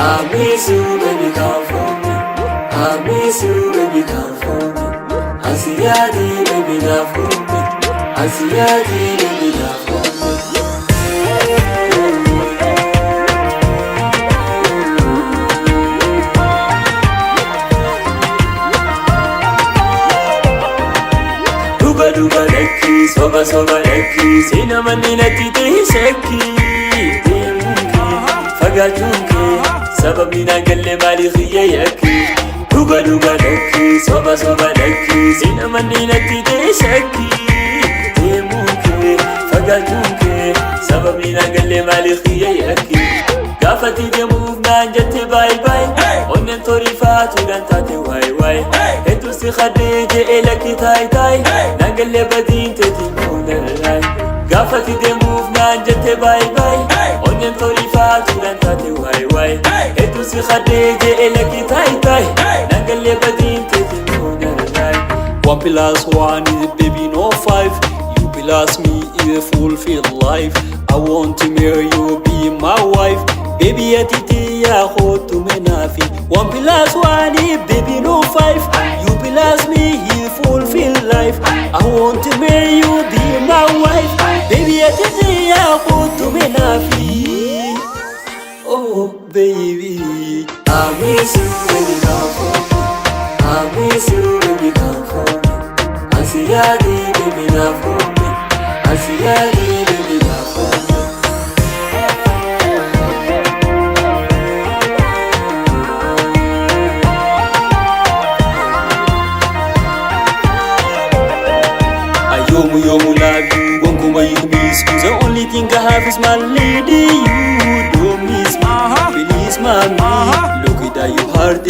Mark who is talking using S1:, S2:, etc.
S1: I miss you, baby, come for me. I miss you, baby, come for me. Asiyadi, baby, not for me. Asiyadi, baby, not for me. Duba duba leki, soba soba leki, sina manina titi sheki. Fagatunke, sababina galle mali khiya yaki. Duba duba leki, soba soba leki, sina manina titi sheki. Fagatunke, sababina galle mali khiya yaki. Gafati de move man jette bye bye. Onnen torifatu dantate wai wai. Etu si khadije elaki tai tai. Nagalle badin teti munarai. Gafati de move man jette bye bye. Onnen torifatu dantate wai wai. Etu si khadije elaki tai tai. Nagalle badin teti munarai.
S2: 1+1 is baby no 5. You plus me is a fulfilled life. I want to marry you, be my wife. Baby atiti ya khotu menafi. 1+1 is baby no 5. You plus me is fulfilled life. I want to marry you, be my wife. Baby atiti ya khotu menafi. Oh baby,
S1: I miss you, baby, come for me. I miss you, baby, come for me. Asiyadi, baby, not for me. Asiyadi, baby, not for me.
S2: yomu yomu love you, gonkuma you miss me. The only thing I have is my lady. You don't miss me, please mommy. Look at that you heart.